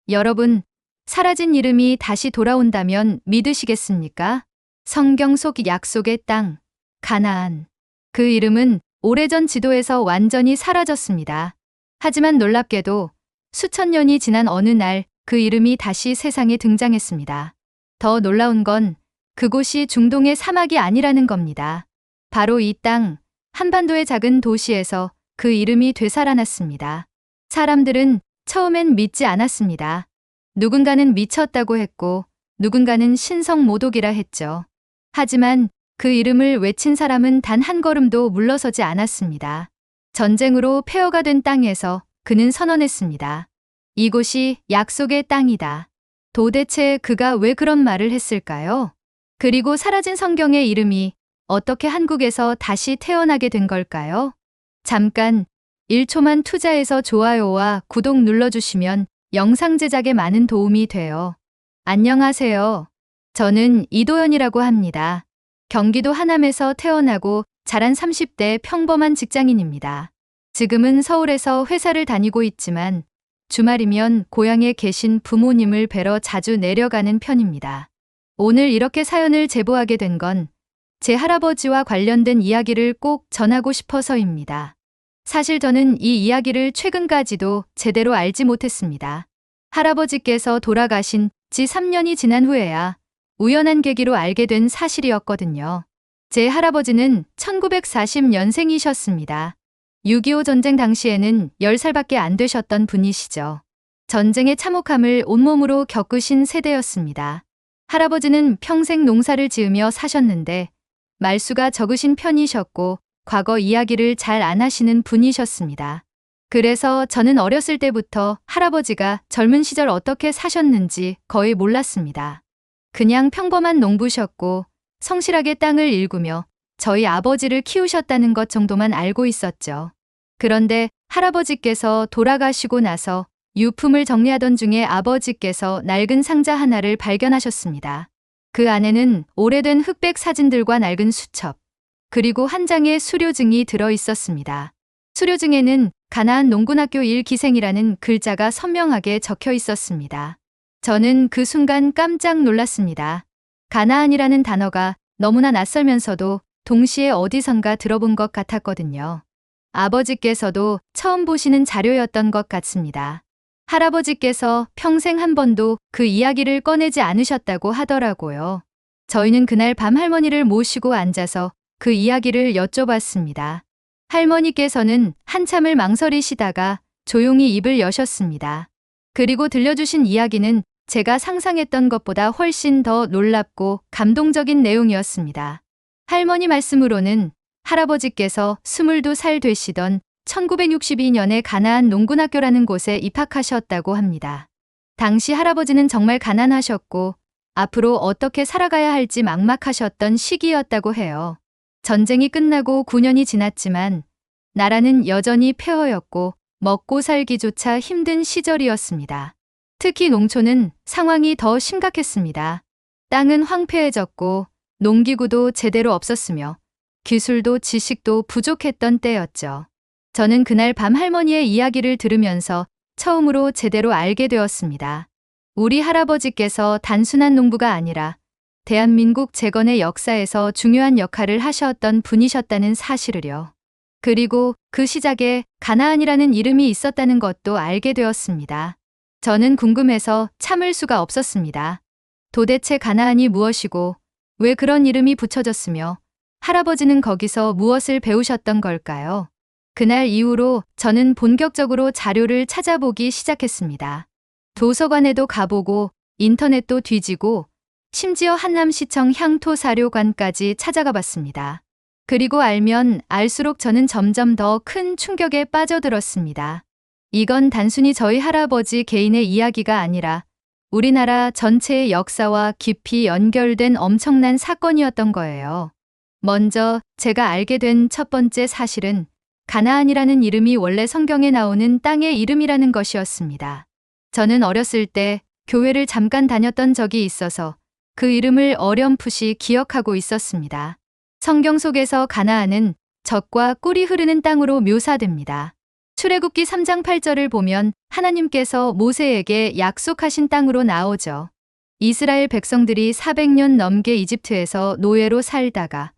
여러분, 사라진 이름이 다시 돌아온다면 믿으시겠습니까? 성경 속 약속의 땅, 가나안. 그 이름은 오래전 지도에서 완전히 사라졌습니다. 하지만 놀랍게도 수천 년이 지난 어느 날 그 이름이 다시 세상에 등장했습니다. 더 놀라운 건 그곳이 중동의 사막이 아니라는 겁니다. 바로 이 땅, 한반도의 작은 도시에서 그 이름이 되살아났습니다. 사람들은 처음엔 믿지 않았습니다. 누군가는 미쳤다고 했고 누군가는 신성모독이라 했죠. 하지만 그 이름을 외친 사람은 단 한 걸음도 물러서지 않았습니다. 전쟁으로 폐허가 된 땅에서 그는 선언했습니다. 이곳이 약속의 땅이다. 도대체 그가 왜 그런 말을 했을까요? 그리고 사라진 성경의 이름이 어떻게 한국에서 다시 태어나게 된 걸까요? 잠깐 1초만 투자해서 좋아요와 구독 눌러주시면 영상 제작에 많은 도움이 돼요. 안녕하세요. 저는 이도연이라고 합니다. 경기도 하남에서 태어나고 자란 30대 평범한 직장인입니다. 지금은 서울에서 회사를 다니고 있지만 주말이면 고향에 계신 부모님을 뵈러 자주 내려가는 편입니다. 오늘 이렇게 사연을 제보하게 된 건 제 할아버지와 관련된 이야기를 꼭 전하고 싶어서입니다. 사실 저는 이 이야기를 최근까지도 제대로 알지 못했습니다. 할아버지께서 돌아가신 지 3년이 지난 후에야 우연한 계기로 알게 된 사실이었거든요. 제 할아버지는 1940년생이셨습니다. 6.25 전쟁 당시에는 10살밖에 안 되셨던 분이시죠. 전쟁의 참혹함을 온몸으로 겪으신 세대였습니다. 할아버지는 평생 농사를 지으며 사셨는데 말수가 적으신 편이셨고 과거 이야기를 잘 안 하시는 분이셨습니다. 그래서 저는 어렸을 때부터 할아버지가 젊은 시절 어떻게 사셨는지 거의 몰랐습니다. 그냥 평범한 농부셨고 성실하게 땅을 일구며 저희 아버지를 키우셨다는 것 정도만 알고 있었죠. 그런데 할아버지께서 돌아가시고 나서 유품을 정리하던 중에 아버지께서 낡은 상자 하나를 발견하셨습니다. 그 안에는 오래된 흑백 사진들과 낡은 수첩, 그리고 한 장의 수료증이 들어 있었습니다. 수료증에는 가나안 농군학교 1기생이라는 글자가 선명하게 적혀 있었습니다. 저는 그 순간 깜짝 놀랐습니다. 가나안이라는 단어가 너무나 낯설면서도 동시에 어디선가 들어본 것 같았거든요. 아버지께서도 처음 보시는 자료였던 것 같습니다. 할아버지께서 평생 한 번도 그 이야기를 꺼내지 않으셨다고 하더라고요. 저희는 그날 밤 할머니를 모시고 앉아서 그 이야기를 여쭤봤습니다. 할머니께서는 한참을 망설이시다가 조용히 입을 여셨습니다. 그리고 들려주신 이야기는 제가 상상했던 것보다 훨씬 더 놀랍고 감동적인 내용이었습니다. 할머니 말씀으로는 할아버지께서 22살 되시던 1962년에 가나안 농군학교라는 곳에 입학하셨다고 합니다. 당시 할아버지는 정말 가난하셨고 앞으로 어떻게 살아가야 할지 막막하셨던 시기였다고 해요. 전쟁이 끝나고 9년이 지났지만 나라는 여전히 폐허였고 먹고 살기조차 힘든 시절이었습니다. 특히 농촌은 상황이 더 심각했습니다. 땅은 황폐해졌고 농기구도 제대로 없었으며 기술도 지식도 부족했던 때였죠. 저는 그날 밤 할머니의 이야기를 들으면서 처음으로 제대로 알게 되었습니다. 우리 할아버지께서 단순한 농부가 아니라 대한민국 재건의 역사에서 중요한 역할을 하셨던 분이셨다는 사실을요. 그리고 그 시작에 가나안이라는 이름이 있었다는 것도 알게 되었습니다. 저는 궁금해서 참을 수가 없었습니다. 도대체 가나안이 무엇이고 왜 그런 이름이 붙여졌으며 할아버지는 거기서 무엇을 배우셨던 걸까요? 그날 이후로 저는 본격적으로 자료를 찾아보기 시작했습니다. 도서관에도 가보고 인터넷도 뒤지고 심지어 한남시청 향토사료관까지 찾아가 봤습니다. 그리고 알면 알수록 저는 점점 더 큰 충격에 빠져들었습니다. 이건 단순히 저희 할아버지 개인의 이야기가 아니라 우리나라 전체의 역사와 깊이 연결된 엄청난 사건이었던 거예요. 먼저 제가 알게 된 첫 번째 사실은 가나안이라는 이름이 원래 성경에 나오는 땅의 이름이라는 것이었습니다. 저는 어렸을 때 교회를 잠깐 다녔던 적이 있어서 그 이름을 어렴풋이 기억하고 있었습니다. 성경 속에서 가나안은 젖과 꿀이 흐르는 땅으로 묘사됩니다. 출애굽기 3장 8절을 보면 하나님께서 모세에게 약속하신 땅으로 나오죠. 이스라엘 백성들이 400년 넘게 이집트에서 노예로 살다가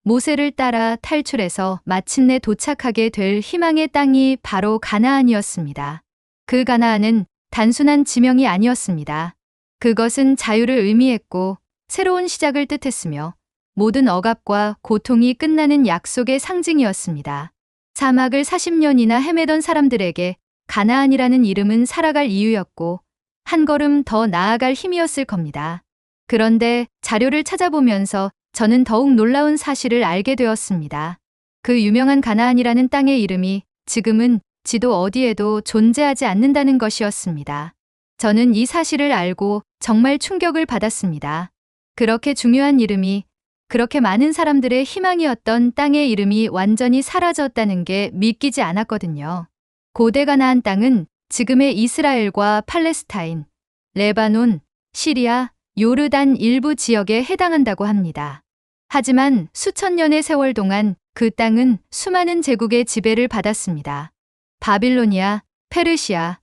모세를 따라 탈출해서 마침내 도착하게 될 희망의 땅이 바로 가나안이었습니다. 그 가나안은 단순한 지명이 아니었습니다. 그것은 자유를 의미했고 새로운 시작을 뜻했으며 모든 억압과 고통이 끝나는 약속의 상징이었습니다. 사막을 40년이나 헤매던 사람들에게 가나안이라는 이름은 살아갈 이유였고 한 걸음 더 나아갈 힘이었을 겁니다. 그런데 자료를 찾아보면서 저는 더욱 놀라운 사실을 알게 되었습니다. 그 유명한 가나안이라는 땅의 이름이 지금은 지도 어디에도 존재하지 않는다는 것이었습니다. 저는 이 사실을 알고 정말 충격을 받았습니다. 그렇게 중요한 이름이, 그렇게 많은 사람들의 희망이었던 땅의 이름이 완전히 사라졌다는 게 믿기지 않았거든요. 고대 가나안 땅은 지금의 이스라엘과 팔레스타인, 레바논, 시리아, 요르단 일부 지역에 해당한다고 합니다. 하지만 수천 년의 세월 동안 그 땅은 수많은 제국의 지배를 받았습니다. 바빌로니아, 페르시아,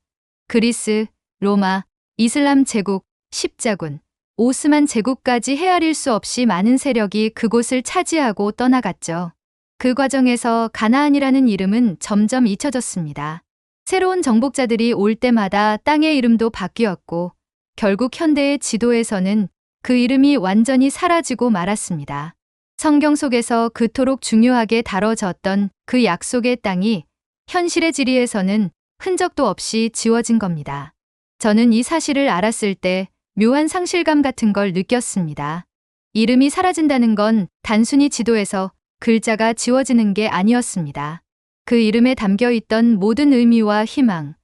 그리스, 로마, 이슬람 제국, 십자군, 오스만 제국까지 헤아릴 수 없이 많은 세력이 그곳을 차지하고 떠나갔죠. 그 과정에서 가나안이라는 이름은 점점 잊혀졌습니다. 새로운 정복자들이 올 때마다 땅의 이름도 바뀌었고 결국 현대의 지도에서는 그 이름이 완전히 사라지고 말았습니다. 성경 속에서 그토록 중요하게 다뤄졌던 그 약속의 땅이 현실의 지리에서는 흔적도 없이 지워진 겁니다. 저는 이 사실을 알았을 때 묘한 상실감 같은 걸 느꼈습니다. 이름이 사라진다는 건 단순히 지도에서 글자가 지워지는 게 아니었습니다. 그 이름에 담겨 있던 모든 의미와 희망,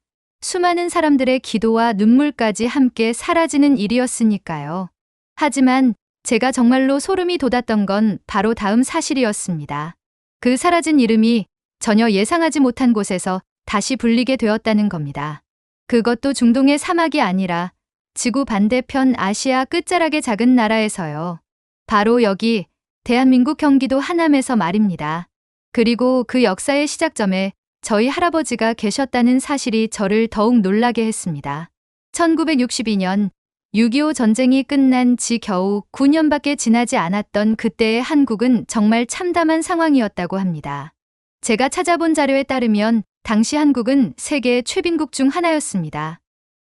수많은 사람들의 기도와 눈물까지 함께 사라지는 일이었으니까요. 하지만 제가 정말로 소름이 돋았던 건 바로 다음 사실이었습니다. 그 사라진 이름이 전혀 예상하지 못한 곳에서 다시 불리게 되었다는 겁니다. 그것도 중동의 사막이 아니라 지구 반대편 아시아 끝자락의 작은 나라에서요. 바로 여기 대한민국 경기도 하남에서 말입니다. 그리고 그 역사의 시작점에 저희 할아버지가 계셨다는 사실이 저를 더욱 놀라게 했습니다. 1962년 6.25 전쟁이 끝난 지 겨우 9년밖에 지나지 않았던 그때의 한국은 정말 참담한 상황이었다고 합니다. 제가 찾아본 자료에 따르면 당시 한국은 세계 최빈국 중 하나였습니다.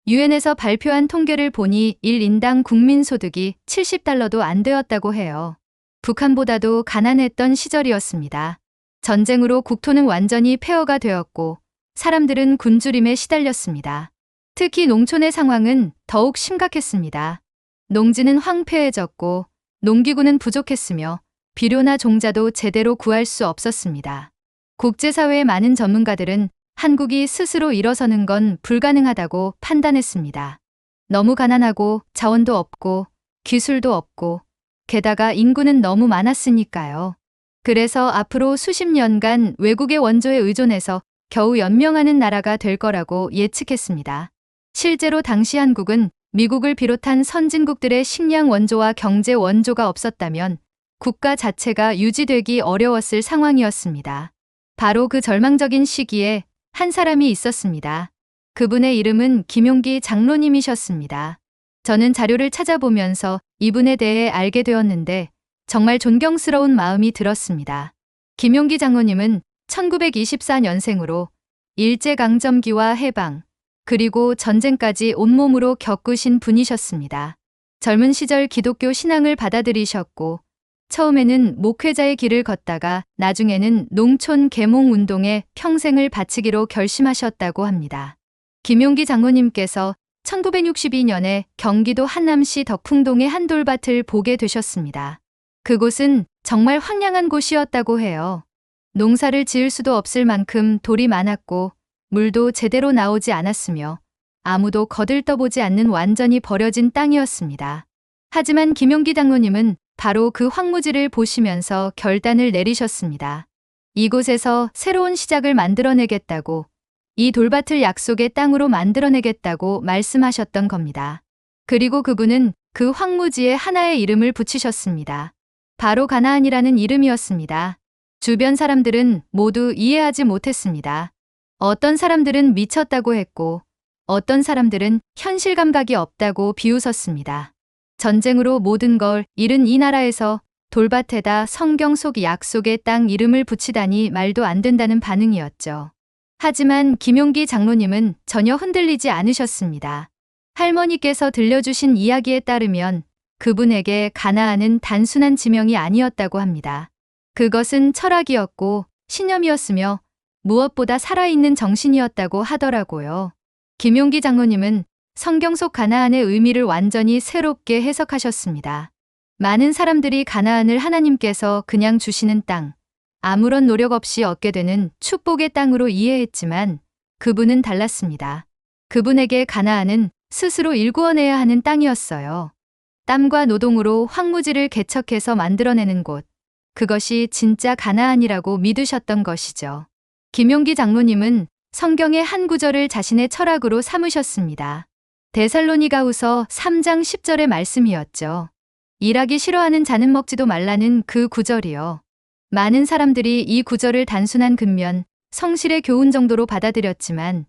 유엔에서 발표한 통계를 보니 1인당 국민소득이 $70도 안 되었다고 해요. 북한보다도 가난했던 시절이었습니다. 전쟁으로 국토는 완전히 폐허가 되었고 사람들은 굶주림에 시달렸습니다. 특히 농촌의 상황은 더욱 심각했습니다. 농지는 황폐해졌고 농기구는 부족했으며 비료나 종자도 제대로 구할 수 없었습니다. 국제사회의 많은 전문가들은 한국이 스스로 일어서는 건 불가능하다고 판단했습니다. 너무 가난하고 자원도 없고 기술도 없고 게다가 인구는 너무 많았으니까요. 그래서 앞으로 수십 년간 외국의 원조에 의존해서 겨우 연명하는 나라가 될 거라고 예측했습니다. 실제로 당시 한국은 미국을 비롯한 선진국들의 식량 원조와 경제 원조가 없었다면 국가 자체가 유지되기 어려웠을 상황이었습니다. 바로 그 절망적인 시기에 한 사람이 있었습니다. 그분의 이름은 김용기 장로님이셨습니다. 저는 자료를 찾아보면서 이분에 대해 알게 되었는데 정말 존경스러운 마음이 들었습니다. 김용기 장로님은 1924년생으로 일제강점기와 해방, 그리고 전쟁까지 온몸으로 겪으신 분이셨습니다. 젊은 시절 기독교 신앙을 받아들이셨고 처음에는 목회자의 길을 걷다가 나중에는 농촌 계몽 운동에 평생을 바치기로 결심하셨다고 합니다. 김용기 장로님께서 1962년에 경기도 한남시 덕풍동의 한 돌밭을 보게 되셨습니다. 그곳은 정말 황량한 곳이었다고 해요. 농사를 지을 수도 없을 만큼 돌이 많았고 물도 제대로 나오지 않았으며 아무도 거들떠보지 않는 완전히 버려진 땅이었습니다. 하지만 김용기 장로님은 바로 그 황무지를 보시면서 결단을 내리셨습니다. 이곳에서 새로운 시작을 만들어내겠다고, 이 돌밭을 약속의 땅으로 만들어내겠다고 말씀하셨던 겁니다. 그리고 그분은 그 황무지에 하나의 이름을 붙이셨습니다. 바로 가나안이라는 이름이었습니다. 주변 사람들은 모두 이해하지 못했습니다. 어떤 사람들은 미쳤다고 했고 어떤 사람들은 현실 감각이 없다고 비웃었습니다. 전쟁으로 모든 걸 잃은 이 나라에서 돌밭에다 성경 속 약속의 땅 이름을 붙이다니 말도 안 된다는 반응이었죠. 하지만 김용기 장로님은 전혀 흔들리지 않으셨습니다. 할머니께서 들려주신 이야기에 따르면 그분에게 가나안은 단순한 지명이 아니었다고 합니다. 그것은 철학이었고 신념이었으며 무엇보다 살아있는 정신이었다고 하더라고요. 김용기 장로님은 성경 속 가나안의 의미를 완전히 새롭게 해석하셨습니다. 많은 사람들이 가나안을 하나님께서 그냥 주시는 땅, 아무런 노력 없이 얻게 되는 축복의 땅으로 이해했지만 그분은 달랐습니다. 그분에게 가나안은 스스로 일구어내야 하는 땅이었어요. 땀과 노동으로 황무지를 개척해서 만들어내는 곳, 그것이 진짜 가나안이라고 믿으셨던 것이죠. 김용기 장로님은 성경의 한 구절을 자신의 철학으로 삼으셨습니다. 데살로니가후서 3장 10절의 말씀이었죠. 일하기 싫어하는 자는 먹지도 말라는 그 구절이요. 많은 사람들이 이 구절을 단순한 근면, 성실의 교훈 정도로 받아들였지만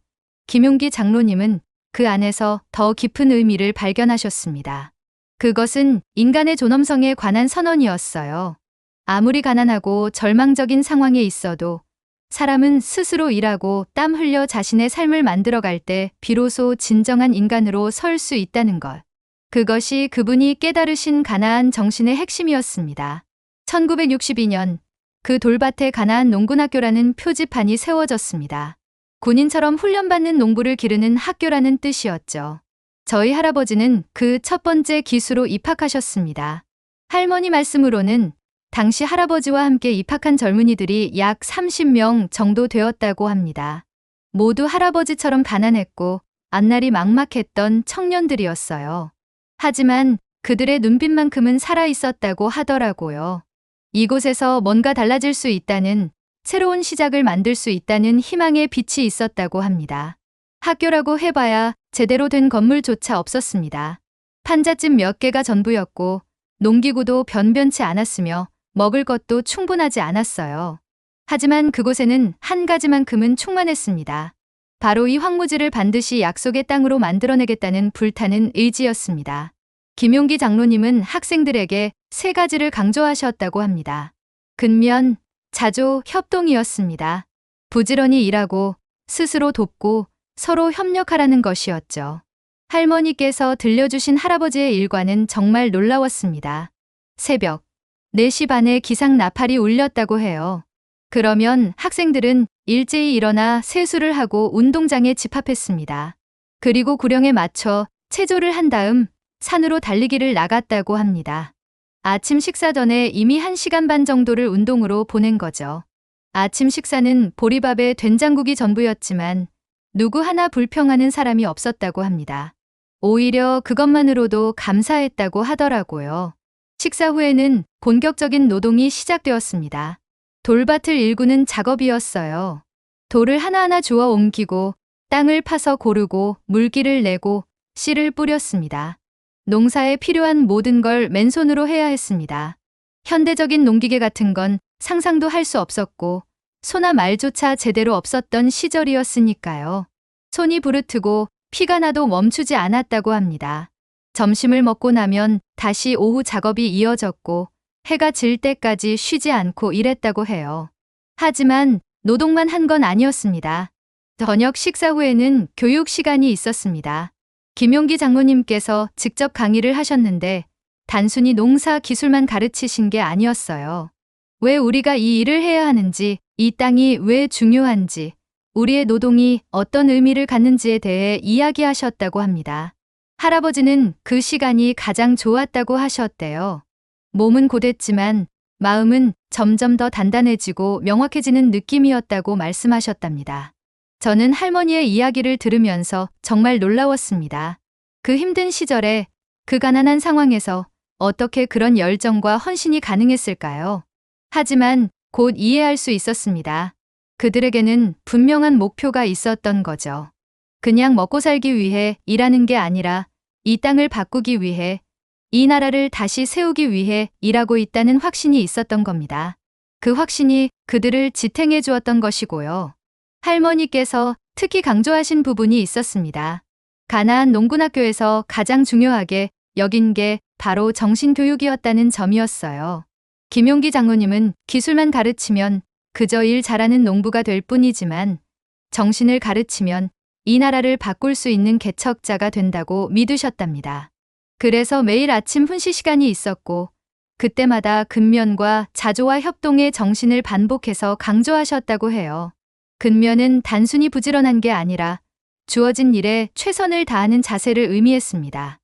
김용기 장로님은 그 안에서 더 깊은 의미를 발견하셨습니다. 그것은 인간의 존엄성에 관한 선언이었어요. 아무리 가난하고 절망적인 상황에 있어도 사람은 스스로 일하고 땀 흘려 자신의 삶을 만들어갈 때 비로소 진정한 인간으로 설 수 있다는 것. 그것이 그분이 깨달으신 가나안 정신의 핵심이었습니다. 1962년 그 돌밭에 가나안 농군학교라는 표지판이 세워졌습니다. 군인처럼 훈련받는 농부를 기르는 학교라는 뜻이었죠. 저희 할아버지는 그 첫 번째 기수로 입학하셨습니다. 할머니 말씀으로는 당시 할아버지와 함께 입학한 젊은이들이 약 30명 정도 되었다고 합니다. 모두 할아버지처럼 가난했고 앞날이 막막했던 청년들이었어요. 하지만 그들의 눈빛만큼은 살아있었다고 하더라고요. 이곳에서 뭔가 달라질 수 있다는, 새로운 시작을 만들 수 있다는 희망의 빛이 있었다고 합니다. 학교라고 해봐야 제대로 된 건물조차 없었습니다. 판잣집 몇 개가 전부였고 농기구도 변변치 않았으며 먹을 것도 충분하지 않았어요. 하지만 그곳에는 한 가지만큼은 충만했습니다. 바로 이 황무지를 반드시 약속의 땅으로 만들어내겠다는 불타는 의지였습니다. 김용기 장로님은 학생들에게 세 가지를 강조하셨다고 합니다. 근면, 자조, 협동이었습니다. 부지런히 일하고 스스로 돕고 서로 협력하라는 것이었죠. 할머니께서 들려주신 할아버지의 일과는 정말 놀라웠습니다. 새벽 4시 반에 기상 나팔이 울렸다고 해요. 그러면 학생들은 일제히 일어나 세수를 하고 운동장에 집합했습니다. 그리고 구령에 맞춰 체조를 한 다음 산으로 달리기를 나갔다고 합니다. 아침 식사 전에 이미 1시간 반 정도를 운동으로 보낸 거죠. 아침 식사는 보리밥에 된장국이 전부였지만 누구 하나 불평하는 사람이 없었다고 합니다. 오히려 그것만으로도 감사했다고 하더라고요. 식사 후에는 본격적인 노동이 시작되었습니다. 돌밭을 일구는 작업이었어요. 돌을 하나하나 주워 옮기고 땅을 파서 고르고 물기를 내고 씨를 뿌렸습니다. 농사에 필요한 모든 걸 맨손으로 해야 했습니다. 현대적인 농기계 같은 건 상상도 할 수 없었고 소나 말조차 제대로 없었던 시절이었으니까요. 손이 부르트고 피가 나도 멈추지 않았다고 합니다. 점심을 먹고 나면 다시 오후 작업이 이어졌고 해가 질 때까지 쉬지 않고 일했다고 해요. 하지만 노동만 한 건 아니었습니다. 저녁 식사 후에는 교육 시간이 있었습니다. 김용기 장로님께서 직접 강의를 하셨는데 단순히 농사 기술만 가르치신 게 아니었어요. 왜 우리가 이 일을 해야 하는지, 이 땅이 왜 중요한지, 우리의 노동이 어떤 의미를 갖는지에 대해 이야기하셨다고 합니다. 할아버지는 그 시간이 가장 좋았다고 하셨대요. 몸은 고됐지만 마음은 점점 더 단단해지고 명확해지는 느낌이었다고 말씀하셨답니다. 저는 할머니의 이야기를 들으면서 정말 놀라웠습니다. 그 힘든 시절에, 그 가난한 상황에서 어떻게 그런 열정과 헌신이 가능했을까요? 하지만 곧 이해할 수 있었습니다. 그들에게는 분명한 목표가 있었던 거죠. 그냥 먹고 살기 위해 일하는 게 아니라 이 땅을 바꾸기 위해, 이 나라를 다시 세우기 위해 일하고 있다는 확신이 있었던 겁니다. 그 확신이 그들을 지탱해 주었던 것이고요. 할머니께서 특히 강조하신 부분이 있었습니다. 가나안 농군학교에서 가장 중요하게 여긴 게 바로 정신교육이었다는 점이었어요. 김용기 장로님은 기술만 가르치면 그저 일 잘하는 농부가 될 뿐이지만 정신을 가르치면 이 나라를 바꿀 수 있는 개척자가 된다고 믿으셨답니다. 그래서 매일 아침 훈시 시간이 있었고 그때마다 근면과 자조와 협동의 정신을 반복해서 강조하셨다고 해요. 근면은 단순히 부지런한 게 아니라 주어진 일에 최선을 다하는 자세를 의미했습니다.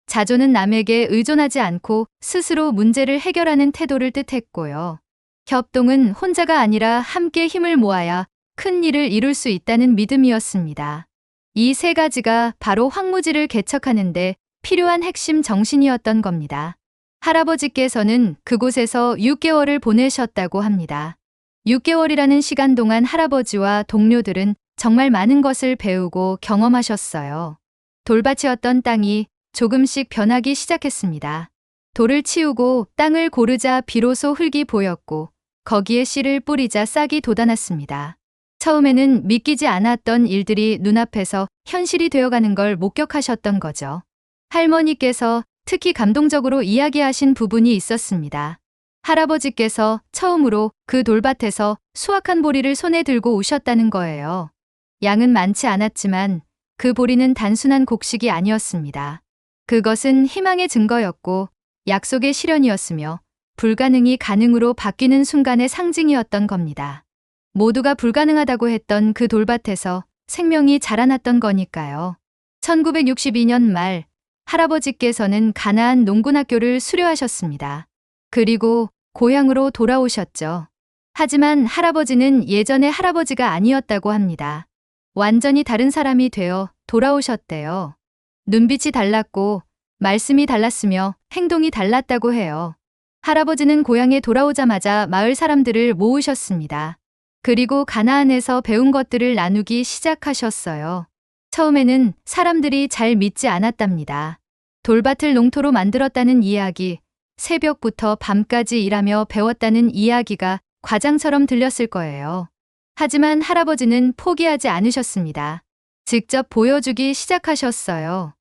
자조는 남에게 의존하지 않고 스스로 문제를 해결하는 태도를 뜻했고요. 협동은 혼자가 아니라 함께 힘을 모아야 큰 일을 이룰 수 있다는 믿음이었습니다. 이 세 가지가 바로 황무지를 개척하는데 필요한 핵심 정신이었던 겁니다. 할아버지께서는 그곳에서 6개월을 보내셨다고 합니다. 6개월이라는 시간 동안 할아버지와 동료들은 정말 많은 것을 배우고 경험하셨어요. 돌밭이었던 땅이 조금씩 변하기 시작했습니다. 돌을 치우고 땅을 고르자 비로소 흙이 보였고 거기에 씨를 뿌리자 싹이 돋아났습니다. 처음에는 믿기지 않았던 일들이 눈앞에서 현실이 되어가는 걸 목격하셨던 거죠. 할머니께서 특히 감동적으로 이야기하신 부분이 있었습니다. 할아버지께서 처음으로 그 돌밭에서 수확한 보리를 손에 들고 오셨다는 거예요. 양은 많지 않았지만 그 보리는 단순한 곡식이 아니었습니다. 그것은 희망의 증거였고 약속의 실현이었으며 불가능이 가능으로 바뀌는 순간의 상징이었던 겁니다. 모두가 불가능하다고 했던 그 돌밭에서 생명이 자라났던 거니까요. 1962년 말 할아버지께서는 가나안 농군학교를 수료하셨습니다. 그리고 고향으로 돌아오셨죠. 하지만 할아버지는 예전의 할아버지가 아니었다고 합니다. 완전히 다른 사람이 되어 돌아오셨대요. 눈빛이 달랐고 말씀이 달랐으며 행동이 달랐다고 해요. 할아버지는 고향에 돌아오자마자 마을 사람들을 모으셨습니다. 그리고 가나안에서 배운 것들을 나누기 시작하셨어요. 처음에는 사람들이 잘 믿지 않았답니다. 돌밭을 농토로 만들었다는 이야기, 새벽부터 밤까지 일하며 배웠다는 이야기가 과장처럼 들렸을 거예요. 하지만 할아버지는 포기하지 않으셨습니다. 직접 보여주기 시작하셨어요.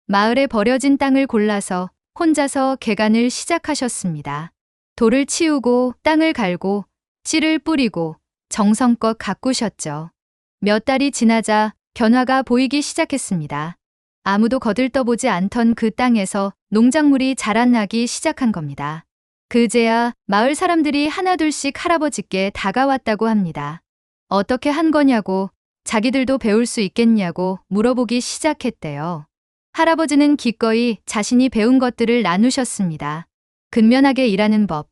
마을에 버려진 땅을 골라서 혼자서 개간을 시작하셨습니다. 돌을 치우고 땅을 갈고 씨를 뿌리고 정성껏 가꾸셨죠. 몇 달이 지나자 변화가 보이기 시작했습니다. 아무도 거들떠보지 않던 그 땅에서 농작물이 자라나기 시작한 겁니다. 그제야 마을 사람들이 하나둘씩 할아버지께 다가왔다고 합니다. 어떻게 한 거냐고, 자기들도 배울 수 있겠냐고 물어보기 시작했대요. 할아버지는 기꺼이 자신이 배운 것들을 나누셨습니다. 근면하게 일하는 법,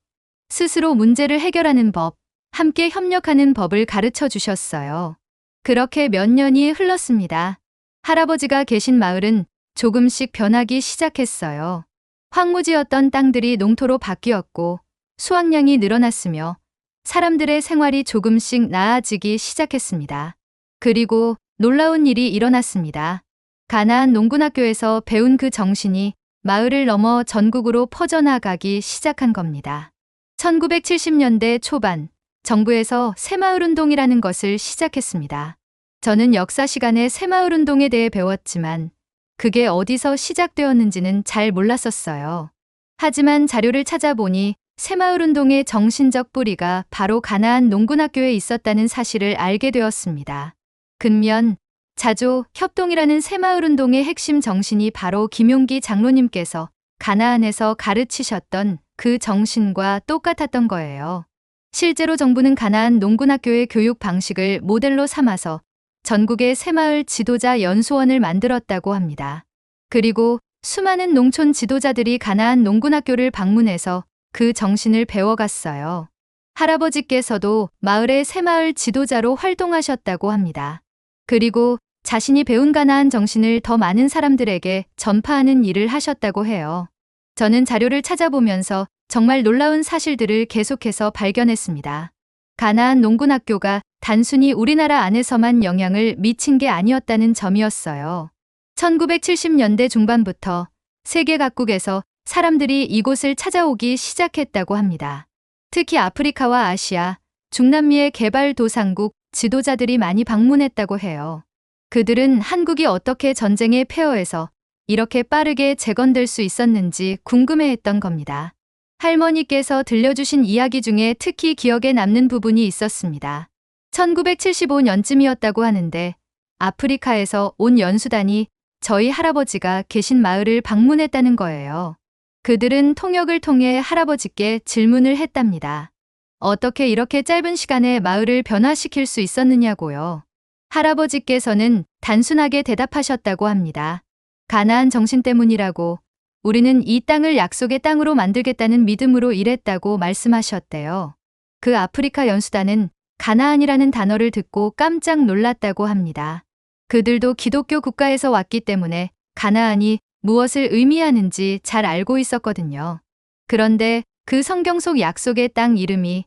스스로 문제를 해결하는 법, 함께 협력하는 법을 가르쳐 주셨어요. 그렇게 몇 년이 흘렀습니다. 할아버지가 계신 마을은 조금씩 변하기 시작했어요. 황무지였던 땅들이 농토로 바뀌었고 수확량이 늘어났으며 사람들의 생활이 조금씩 나아지기 시작했습니다. 그리고 놀라운 일이 일어났습니다. 가나안 농군학교에서 배운 그 정신이 마을을 넘어 전국으로 퍼져나가기 시작한 겁니다. 1970년대 초반 정부에서 새마을운동이라는 것을 시작했습니다. 저는 역사 시간에 새마을운동에 대해 배웠지만 그게 어디서 시작되었는지는 잘 몰랐었어요. 하지만 자료를 찾아보니 새마을운동의 정신적 뿌리가 바로 가나안 농군학교에 있었다는 사실을 알게 되었습니다. 근면, 자조, 협동이라는 새마을운동의 핵심 정신이 바로 김용기 장로님께서 가나안에서 가르치셨던 그 정신과 똑같았던 거예요. 실제로 정부는 가나안 농군학교의 교육 방식을 모델로 삼아서 전국의 새마을 지도자 연수원을 만들었다고 합니다. 그리고 수많은 농촌 지도자들이 가나안 농군학교를 방문해서 그 정신을 배워갔어요. 할아버지께서도 마을의 새마을 지도자로 활동하셨다고 합니다. 그리고 자신이 배운 가나안 정신을 더 많은 사람들에게 전파하는 일을 하셨다고 해요. 저는 자료를 찾아보면서 정말 놀라운 사실들을 계속해서 발견했습니다. 가나안 농군학교가 단순히 우리나라 안에서만 영향을 미친 게 아니었다는 점이었어요. 1970년대 중반부터 세계 각국에서 사람들이 이곳을 찾아오기 시작했다고 합니다. 특히 아프리카와 아시아, 중남미의 개발도상국, 지도자들이 많이 방문했다고 해요. 그들은 한국이 어떻게 전쟁의 폐허에서 이렇게 빠르게 재건될 수 있었는지 궁금해했던 겁니다. 할머니께서 들려주신 이야기 중에 특히 기억에 남는 부분이 있었습니다. 1975년쯤이었다고 하는데 아프리카에서 온 연수단이 저희 할아버지가 계신 마을을 방문했다는 거예요. 그들은 통역을 통해 할아버지께 질문을 했답니다. 어떻게 이렇게 짧은 시간에 마을을 변화시킬 수 있었느냐고요. 할아버지께서는 단순하게 대답하셨다고 합니다. 가나안 정신 때문이라고, 우리는 이 땅을 약속의 땅으로 만들겠다는 믿음으로 일했다고 말씀하셨대요. 그 아프리카 연수단은 가나안이라는 단어를 듣고 깜짝 놀랐다고 합니다. 그들도 기독교 국가에서 왔기 때문에 가나안이 무엇을 의미하는지 잘 알고 있었거든요. 그런데 그 성경 속 약속의 땅 이름이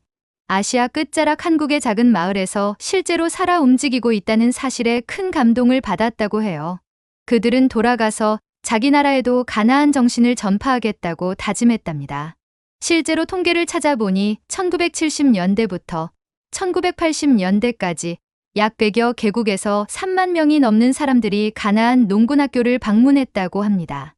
아시아 끝자락 한국의 작은 마을에서 실제로 살아 움직이고 있다는 사실에 큰 감동을 받았다고 해요. 그들은 돌아가서 자기 나라에도 가나안 정신을 전파하겠다고 다짐했답니다. 실제로 통계를 찾아보니 1970년대부터 1980년대까지 약 100여 개국에서 3만 명이 넘는 사람들이 가나안 농군학교를 방문했다고 합니다.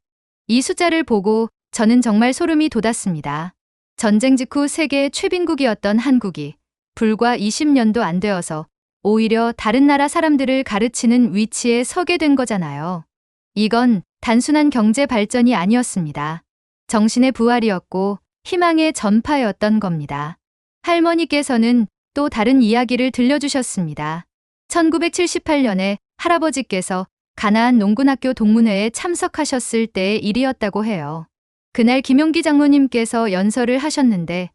이 숫자를 보고 저는 정말 소름이 돋았습니다. 전쟁 직후 세계 최빈국이었던 한국이 불과 20년도 안 되어서 오히려 다른 나라 사람들을 가르치는 위치에 서게 된 거잖아요. 이건 단순한 경제 발전이 아니었습니다. 정신의 부활이었고 희망의 전파였던 겁니다. 할머니께서는 또 다른 이야기를 들려주셨습니다. 1978년에 할아버지께서 가나안 농군학교 동문회에 참석하셨을 때의 일이었다고 해요. 그날 김용기 장로님께서 연설을 하셨는데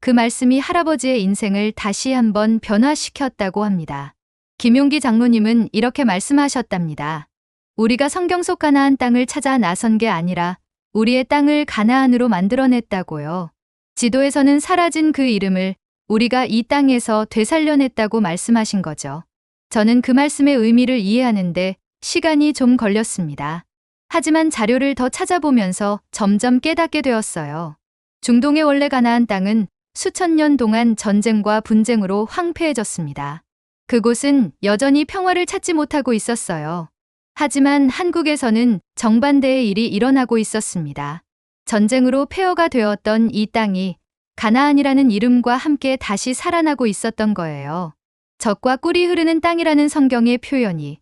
그 말씀이 할아버지의 인생을 다시 한번 변화시켰다고 합니다. 김용기 장로님은 이렇게 말씀하셨답니다. 우리가 성경 속 가나안 땅을 찾아 나선 게 아니라 우리의 땅을 가나안으로 만들어냈다고요. 지도에서는 사라진 그 이름을 우리가 이 땅에서 되살려냈다고 말씀하신 거죠. 저는 그 말씀의 의미를 이해하는데 시간이 좀 걸렸습니다. 하지만 자료를 더 찾아보면서 점점 깨닫게 되었어요. 중동의 원래 가나안 땅은 수천 년 동안 전쟁과 분쟁으로 황폐해졌습니다. 그곳은 여전히 평화를 찾지 못하고 있었어요. 하지만 한국에서는 정반대의 일이 일어나고 있었습니다. 전쟁으로 폐허가 되었던 이 땅이 가나안이라는 이름과 함께 다시 살아나고 있었던 거예요. 젖과 꿀이 흐르는 땅이라는 성경의 표현이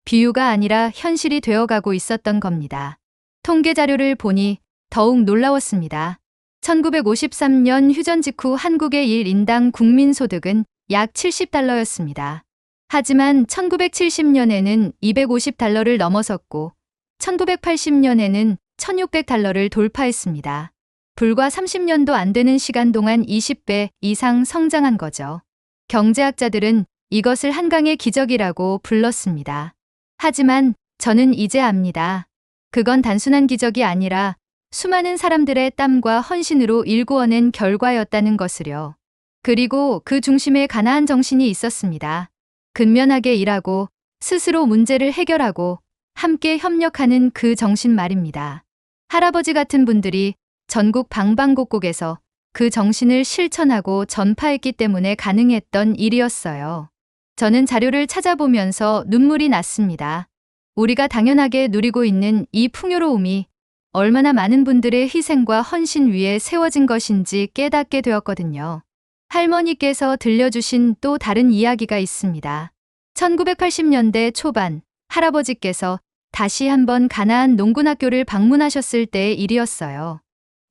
비유가 아니라 현실이 되어가고 있었던 겁니다. 통계 자료를 보니 더욱 놀라웠습니다. 1953년 휴전 직후 한국의 1인당 국민소득은 약 70달러였습니다. 하지만 1970년에는 250달러를 넘어섰고 1980년에는 1600달러를 돌파했습니다. 불과 30년도 안 되는 시간 동안 20배 이상 성장한 거죠. 경제학자들은 이것을 한강의 기적이라고 불렀습니다. 하지만 저는 이제 압니다. 그건 단순한 기적이 아니라 수많은 사람들의 땀과 헌신으로 일구어낸 결과였다는 것을요. 그리고 그 중심에 가나안 정신이 있었습니다. 근면하게 일하고 스스로 문제를 해결하고 함께 협력하는 그 정신 말입니다. 할아버지 같은 분들이 전국 방방곡곡에서 그 정신을 실천하고 전파했기 때문에 가능했던 일이었어요. 저는 자료를 찾아보면서 눈물이 났습니다. 우리가 당연하게 누리고 있는 이 풍요로움이 얼마나 많은 분들의 희생과 헌신 위에 세워진 것인지 깨닫게 되었거든요. 할머니께서 들려주신 또 다른 이야기가 있습니다. 1980년대 초반 할아버지께서 다시 한번 가나안 농군학교를 방문하셨을 때의 일이었어요.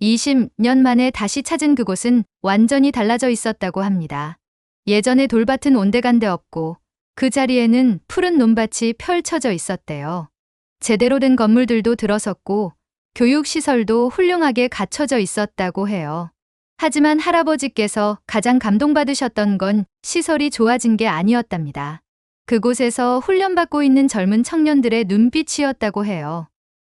20년 만에 다시 찾은 그곳은 완전히 달라져 있었다고 합니다. 예전에 돌밭은 온데간데 없고 그 자리에는 푸른 논밭이 펼쳐져 있었대요. 제대로 된 건물들도 들어섰고 교육시설도 훌륭하게 갖춰져 있었다고 해요. 하지만 할아버지께서 가장 감동받으셨던 건 시설이 좋아진 게 아니었답니다. 그곳에서 훈련받고 있는 젊은 청년들의 눈빛이었다고 해요.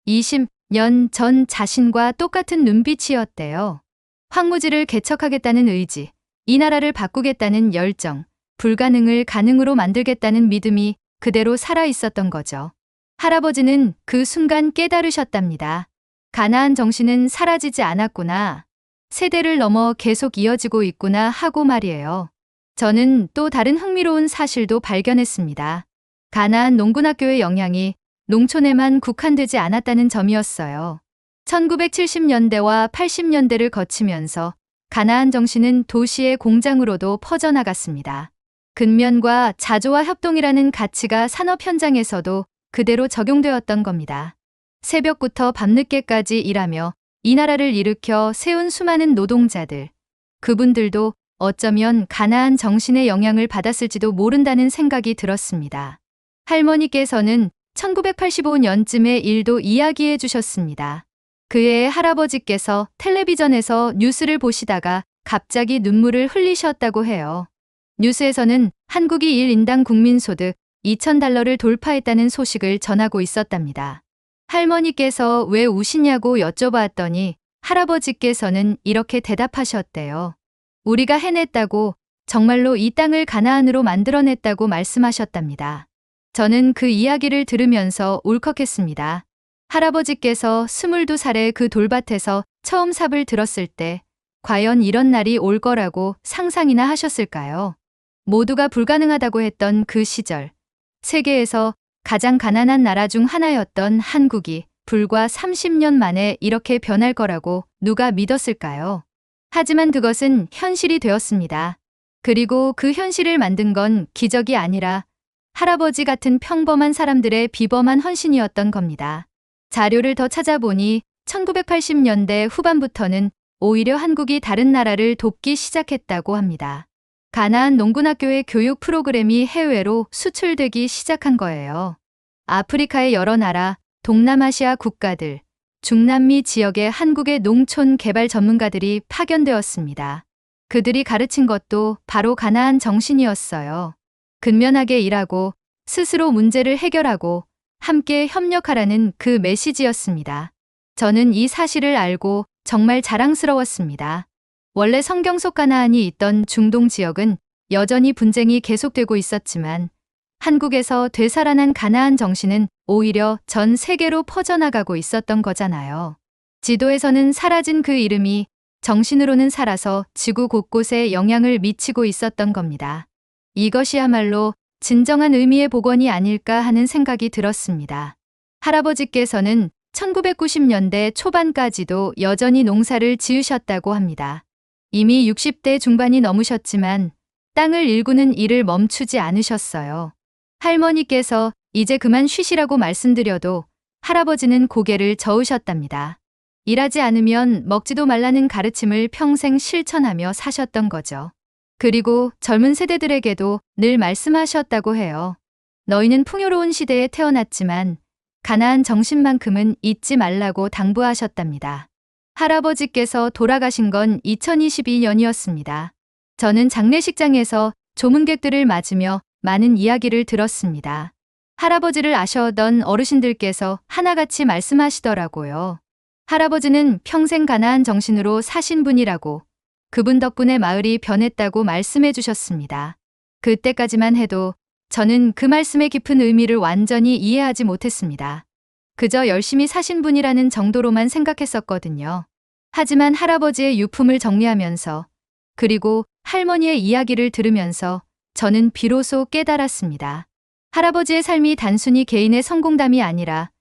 20년 전 자신과 똑같은 눈빛이었대요. 황무지를 개척하겠다는 의지, 이 나라를 바꾸겠다는 열정, 불가능을 가능으로 만들겠다는 믿음이 그대로 살아 있었던 거죠. 할아버지는 그 순간 깨달으셨답니다. 가나안 정신은 사라지지 않았구나. 세대를 넘어 계속 이어지고 있구나 하고 말이에요. 저는 또 다른 흥미로운 사실도 발견했습니다. 가나안 농군학교의 영향이 농촌에만 국한되지 않았다는 점이었어요. 1970년대와 80년대를 거치면서 가나안 정신은 도시의 공장으로도 퍼져나갔습니다. 근면과 자조와 협동이라는 가치가 산업 현장에서도 그대로 적용되었던 겁니다. 새벽부터 밤늦게까지 일하며 이 나라를 일으켜 세운 수많은 노동자들, 그분들도 어쩌면 가나안 정신의 영향을 받았을지도 모른다는 생각이 들었습니다. 할머니께서는 1985년쯤의 일도 이야기해 주셨습니다. 그의 할아버지께서 텔레비전에서 뉴스를 보시다가 갑자기 눈물을 흘리셨다고 해요. 뉴스에서는 한국이 1인당 국민소득 2,000달러를 돌파했다는 소식을 전하고 있었답니다. 할머니께서 왜 우시냐고 여쭤봤더니 할아버지께서는 이렇게 대답하셨대요. 우리가 해냈다고, 정말로 이 땅을 가나안으로 만들어냈다고 말씀하셨답니다. 저는 그 이야기를 들으면서 울컥했습니다. 할아버지께서 22살에 그 돌밭에서 처음 삽을 들었을 때 과연 이런 날이 올 거라고 상상이나 하셨을까요? 모두가 불가능하다고 했던 그 시절, 세계에서 가장 가난한 나라 중 하나였던 한국이 불과 30년 만에 이렇게 변할 거라고 누가 믿었을까요? 하지만 그것은 현실이 되었습니다. 그리고 그 현실을 만든 건 기적이 아니라 할아버지 같은 평범한 사람들의 비범한 헌신이었던 겁니다. 자료를 더 찾아보니 1980년대 후반부터는 오히려 한국이 다른 나라를 돕기 시작했다고 합니다. 가나안 농군학교의 교육 프로그램이 해외로 수출되기 시작한 거예요. 아프리카의 여러 나라, 동남아시아 국가들, 중남미 지역의 한국의 농촌 개발 전문가들이 파견되었습니다. 그들이 가르친 것도 바로 가나안 정신이었어요. 근면하게 일하고 스스로 문제를 해결하고 함께 협력하라는 그 메시지였습니다. 저는 이 사실을 알고 정말 자랑스러웠습니다. 원래 성경 속 가나안이 있던 중동 지역은 여전히 분쟁이 계속되고 있었지만 한국에서 되살아난 가나안 정신은 오히려 전 세계로 퍼져나가고 있었던 거잖아요. 지도에서는 사라진 그 이름이 정신으로는 살아서 지구 곳곳에 영향을 미치고 있었던 겁니다. 이것이야말로 진정한 의미의 복원이 아닐까 하는 생각이 들었습니다. 할아버지께서는 1990년대 초반까지도 여전히 농사를 지으셨다고 합니다. 이미 60대 중반이 넘으셨지만 땅을 일구는 일을 멈추지 않으셨어요. 할머니께서 이제 그만 쉬시라고 말씀드려도 할아버지는 고개를 저으셨답니다. 일하지 않으면 먹지도 말라는 가르침을 평생 실천하며 사셨던 거죠. 그리고 젊은 세대들에게도 늘 말씀하셨다고 해요. 너희는 풍요로운 시대에 태어났지만 가나안 정신만큼은 잊지 말라고 당부하셨답니다. 할아버지께서 돌아가신 건 2022년이었습니다. 저는 장례식장에서 조문객들을 맞으며 많은 이야기를 들었습니다. 할아버지를 아셔던 어르신들께서 하나같이 말씀하시더라고요. 할아버지는 평생 가나안 정신으로 사신 분이라고, 그분 덕분에 마을이 변했다고 말씀해 주셨습니다. 그때까지만 해도 저는 그 말씀의 깊은 의미를 완전히 이해하지 못했습니다. 그저 열심히 사신 분이라는 정도로만 생각했었거든요. 하지만 할아버지의 유품을 정리하면서 그리고 할머니의 이야기를 들으면서 저는 비로소 깨달았습니다. 할아버지의 삶이 단순히 개인의 성공담이 아니라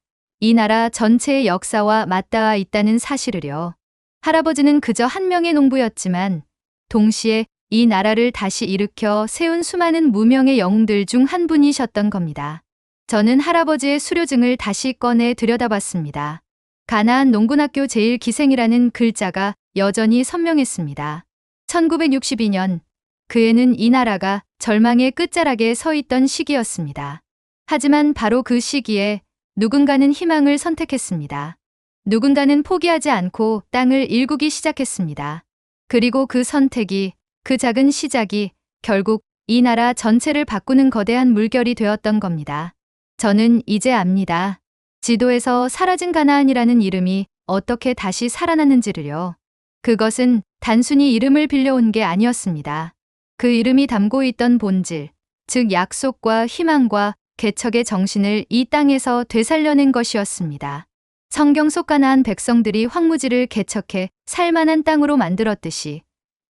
이 나라 전체의 역사와 맞닿아 있다는 사실을요. 할아버지는 그저 한 명의 농부였지만 동시에 이 나라를 다시 일으켜 세운 수많은 무명의 영웅들 중 한 분이셨던 겁니다. 저는 할아버지의 수료증을 다시 꺼내 들여다봤습니다. 가나안 농군학교 제1기생이라는 글자가 여전히 선명했습니다. 1962년, 그해는 이 나라가 절망의 끝자락에 서 있던 시기였습니다. 하지만 바로 그 시기에 누군가는 희망을 선택했습니다. 누군가는 포기하지 않고 땅을 일구기 시작했습니다. 그리고 그 선택이, 그 작은 시작이 결국 이 나라 전체를 바꾸는 거대한 물결이 되었던 겁니다. 저는 이제 압니다. 지도에서 사라진 가나안이라는 이름이 어떻게 다시 살아났는지를요. 그것은 단순히 이름을 빌려온 게 아니었습니다. 그 이름이 담고 있던 본질, 즉 약속과 희망과 개척의 정신을 이 땅에서 되살려낸 것이었습니다. 성경 속 가나안 백성들이 황무지를 개척해 살만한 땅으로 만들었듯이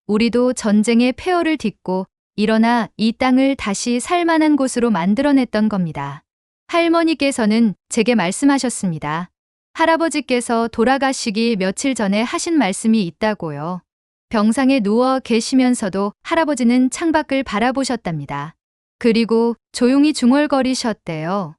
우리도 전쟁의 폐허를 딛고 일어나 이 땅을 다시 살만한 곳으로 만들어냈던 겁니다. 할머니께서는 제게 말씀하셨습니다. 할아버지께서 돌아가시기 며칠 전에 하신 말씀이 있다고요. 병상에 누워 계시면서도 할아버지는 창밖을 바라보셨답니다. 그리고 조용히 중얼거리셨대요.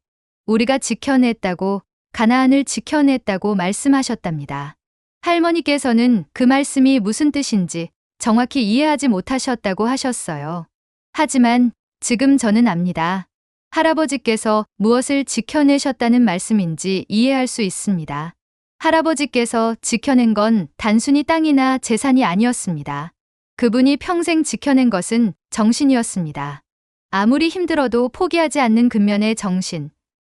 우리가 지켜냈다고, 가나안을 지켜냈다고 말씀하셨답니다. 할머니께서는 그 말씀이 무슨 뜻인지 정확히 이해하지 못하셨다고 하셨어요. 하지만 지금 저는 압니다. 할아버지께서 무엇을 지켜내셨다는 말씀인지 이해할 수 있습니다. 할아버지께서 지켜낸 건 단순히 땅이나 재산이 아니었습니다. 그분이 평생 지켜낸 것은 정신이었습니다. 아무리 힘들어도 포기하지 않는 근면의 정신,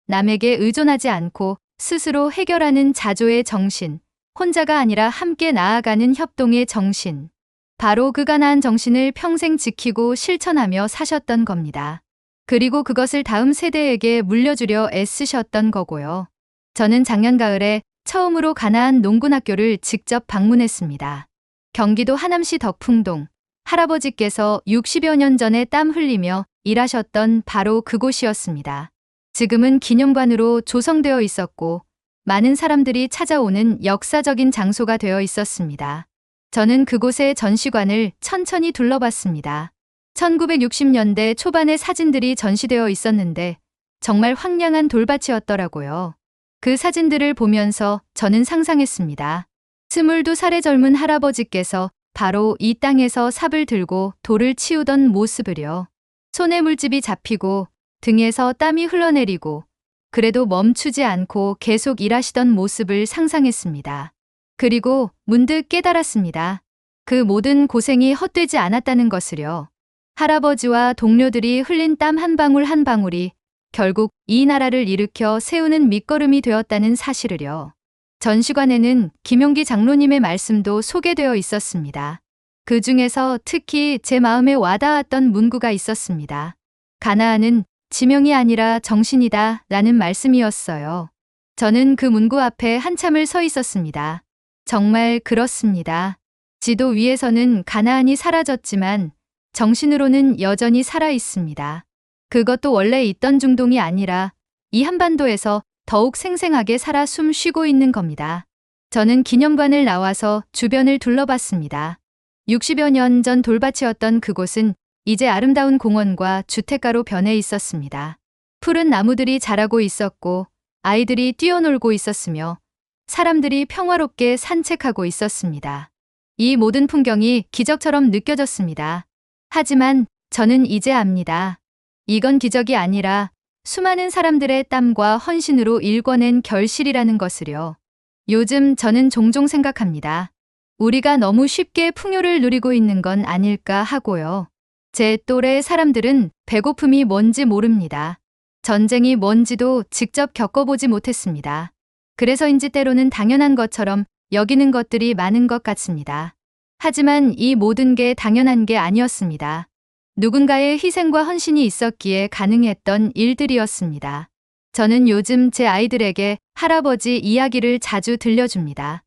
남에게 의존하지 않고 스스로 해결하는 자조의 정신, 혼자가 아니라 함께 나아가는 협동의 정신. 바로 그 가나안 정신을 평생 지키고 실천하며 사셨던 겁니다. 그리고 그것을 다음 세대에게 물려주려 애쓰셨던 거고요. 저는 작년 가을에 처음으로 가나안 농군학교를 직접 방문했습니다. 경기도 하남시 덕풍동, 할아버지께서 60여 년 전에 땀 흘리며 일하셨던 바로 그곳이었습니다. 지금은 기념관으로 조성되어 있었고 많은 사람들이 찾아오는 역사적인 장소가 되어 있었습니다. 저는 그곳의 전시관을 천천히 둘러봤습니다. 1960년대 초반의 사진들이 전시되어 있었는데 정말 황량한 돌밭이었더라고요. 그 사진들을 보면서 저는 상상했습니다. 22살의 젊은 할아버지께서 바로 이 땅에서 삽을 들고 돌을 치우던 모습을요. 손에 물집이 잡히고 등에서 땀이 흘러내리고 그래도 멈추지 않고 계속 일하시던 모습을 상상했습니다. 그리고 문득 깨달았습니다. 그 모든 고생이 헛되지 않았다는 것을요. 할아버지와 동료들이 흘린 땀 한 방울 한 방울이 결국 이 나라를 일으켜 세우는 밑거름이 되었다는 사실을요. 전시관에는 김용기 장로님의 말씀도 소개되어 있었습니다. 그 중에서 특히 제 마음에 와닿았던 문구가 있었습니다. 가나안은 지명이 아니라 정신이다 라는 말씀이었어요. 저는 그 문구 앞에 한참을 서 있었습니다. 정말 그렇습니다. 지도 위에서는 가나안이 사라졌지만 정신으로는 여전히 살아 있습니다. 그것도 원래 있던 중동이 아니라 이 한반도에서 더욱 생생하게 살아 숨 쉬고 있는 겁니다. 저는 기념관을 나와서 주변을 둘러봤습니다. 60여 년 전 돌밭이었던 그곳은 이제 아름다운 공원과 주택가로 변해 있었습니다. 푸른 나무들이 자라고 있었고 아이들이 뛰어놀고 있었으며 사람들이 평화롭게 산책하고 있었습니다. 이 모든 풍경이 기적처럼 느껴졌습니다. 하지만 저는 이제 압니다. 이건 기적이 아니라 수많은 사람들의 땀과 헌신으로 일궈낸 결실이라는 것을요. 요즘 저는 종종 생각합니다. 우리가 너무 쉽게 풍요를 누리고 있는 건 아닐까 하고요. 제 또래의 사람들은 배고픔이 뭔지 모릅니다. 전쟁이 뭔지도 직접 겪어보지 못했습니다. 그래서인지 때로는 당연한 것처럼 여기는 것들이 많은 것 같습니다. 하지만 이 모든 게 당연한 게 아니었습니다. 누군가의 희생과 헌신이 있었기에 가능했던 일들이었습니다. 저는 요즘 제 아이들에게 할아버지 이야기를 자주 들려줍니다.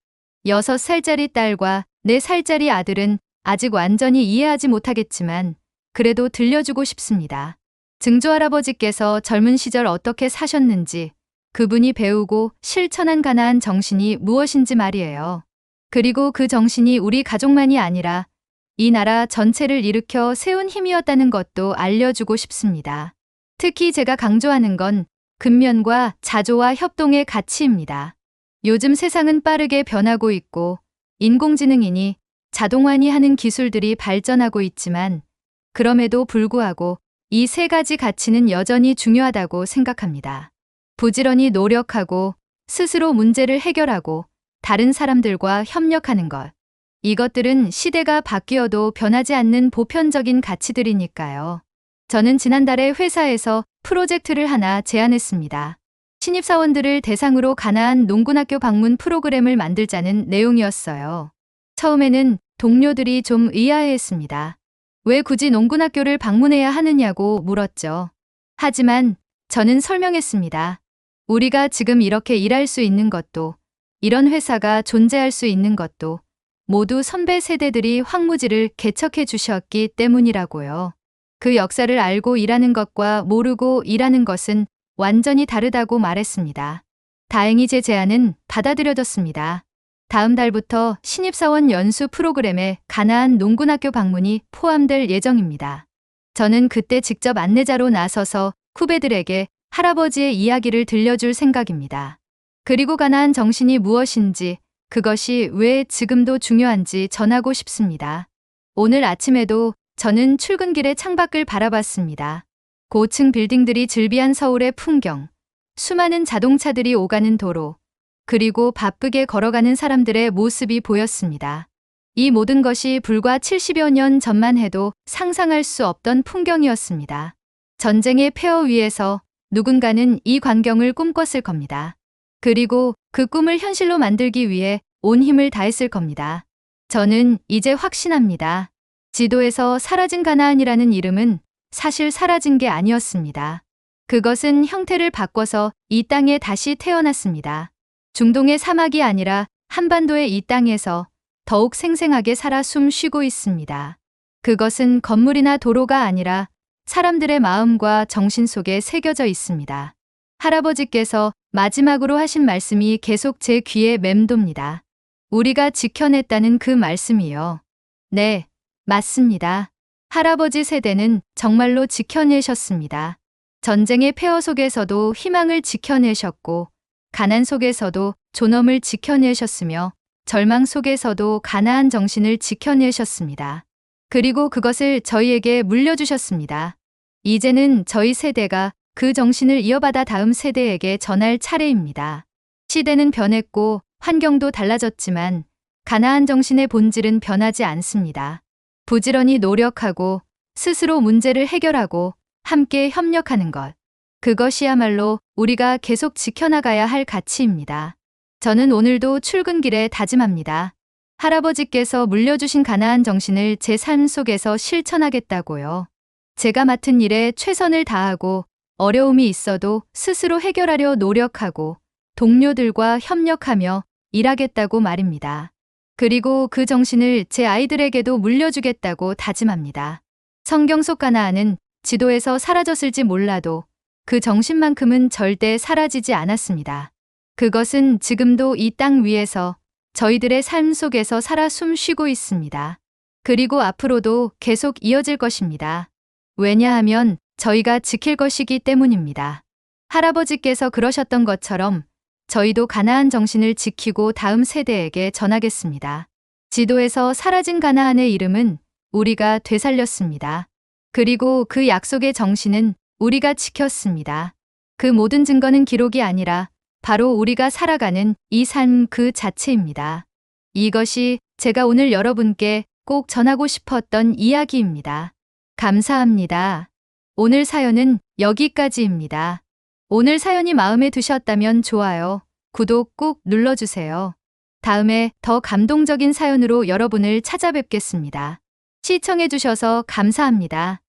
6살짜리 딸과 4살짜리 아들은 아직 완전히 이해하지 못하겠지만 그래도 들려주고 싶습니다. 증조할아버지께서 젊은 시절 어떻게 사셨는지, 그분이 배우고 실천한 가나안 정신이 무엇인지 말이에요. 그리고 그 정신이 우리 가족만이 아니라 이 나라 전체를 일으켜 세운 힘이었다는 것도 알려주고 싶습니다. 특히 제가 강조하는 건 근면과 자조와 협동의 가치입니다. 요즘 세상은 빠르게 변하고 있고 인공지능이니 자동화니 하는 기술들이 발전하고 있지만 그럼에도 불구하고 이 세 가지 가치는 여전히 중요하다고 생각합니다. 부지런히 노력하고 스스로 문제를 해결하고 다른 사람들과 협력하는 것. 이것들은 시대가 바뀌어도 변하지 않는 보편적인 가치들이니까요. 저는 지난달에 회사에서 프로젝트를 하나 제안했습니다. 신입사원들을 대상으로 가나안 농군학교 방문 프로그램을 만들자는 내용이었어요. 처음에는 동료들이 좀 의아해했습니다. 왜 굳이 농군학교를 방문해야 하느냐고 물었죠. 하지만 저는 설명했습니다. 우리가 지금 이렇게 일할 수 있는 것도, 이런 회사가 존재할 수 있는 것도 모두 선배 세대들이 황무지를 개척해 주셨기 때문이라고요. 그 역사를 알고 일하는 것과 모르고 일하는 것은 완전히 다르다고 말했습니다. 다행히 제 제안은 받아들여졌습니다. 다음 달부터 신입사원 연수 프로그램에 가나안 농군학교 방문이 포함될 예정입니다. 저는 그때 직접 안내자로 나서서 후배들에게 할아버지의 이야기를 들려줄 생각입니다. 그리고 가나안 정신이 무엇인지, 그것이 왜 지금도 중요한지 전하고 싶습니다. 오늘 아침에도 저는 출근길에 창밖을 바라봤습니다. 고층 빌딩들이 즐비한 서울의 풍경, 수많은 자동차들이 오가는 도로, 그리고 바쁘게 걸어가는 사람들의 모습이 보였습니다. 이 모든 것이 불과 70여 년 전만 해도 상상할 수 없던 풍경이었습니다. 전쟁의 폐허 위에서 누군가는 이 광경을 꿈꿨을 겁니다. 그리고 그 꿈을 현실로 만들기 위해 온 힘을 다했을 겁니다. 저는 이제 확신합니다. 지도에서 사라진 가나안이라는 이름은 사실 사라진 게 아니었습니다. 그것은 형태를 바꿔서 이 땅에 다시 태어났습니다. 중동의 사막이 아니라 한반도의 이 땅에서 더욱 생생하게 살아 숨 쉬고 있습니다. 그것은 건물이나 도로가 아니라 사람들의 마음과 정신 속에 새겨져 있습니다. 할아버지께서 마지막으로 하신 말씀이 계속 제 귀에 맴돕니다. 우리가 지켜냈다는 그 말씀이요. 네, 맞습니다. 할아버지 세대는 정말로 지켜내셨습니다. 전쟁의 폐허 속에서도 희망을 지켜내셨고, 가난 속에서도 존엄을 지켜내셨으며, 절망 속에서도 가나안 정신을 지켜내셨습니다. 그리고 그것을 저희에게 물려주셨습니다. 이제는 저희 세대가 그 정신을 이어받아 다음 세대에게 전할 차례입니다. 시대는 변했고 환경도 달라졌지만 가나안 정신의 본질은 변하지 않습니다. 부지런히 노력하고 스스로 문제를 해결하고 함께 협력하는 것. 그것이야말로 우리가 계속 지켜나가야 할 가치입니다. 저는 오늘도 출근길에 다짐합니다. 할아버지께서 물려주신 가나안 정신을 제 삶 속에서 실천하겠다고요. 제가 맡은 일에 최선을 다하고 어려움이 있어도 스스로 해결하려 노력하고 동료들과 협력하며 일하겠다고 말입니다. 그리고 그 정신을 제 아이들에게도 물려주겠다고 다짐합니다. 성경 속 가나안은 지도에서 사라졌을지 몰라도 그 정신만큼은 절대 사라지지 않았습니다. 그것은 지금도 이 땅 위에서 저희들의 삶 속에서 살아 숨 쉬고 있습니다. 그리고 앞으로도 계속 이어질 것입니다. 왜냐하면 저희가 지킬 것이기 때문입니다. 할아버지께서 그러셨던 것처럼 저희도 가나안 정신을 지키고 다음 세대에게 전하겠습니다. 지도에서 사라진 가나안의 이름은 우리가 되살렸습니다. 그리고 그 약속의 정신은 우리가 지켰습니다. 그 모든 증거는 기록이 아니라 바로 우리가 살아가는 이 삶 그 자체입니다. 이것이 제가 오늘 여러분께 꼭 전하고 싶었던 이야기입니다. 감사합니다. 오늘 사연은 여기까지입니다. 오늘 사연이 마음에 드셨다면 좋아요, 구독 꾹 눌러주세요. 다음에 더 감동적인 사연으로 여러분을 찾아뵙겠습니다. 시청해주셔서 감사합니다.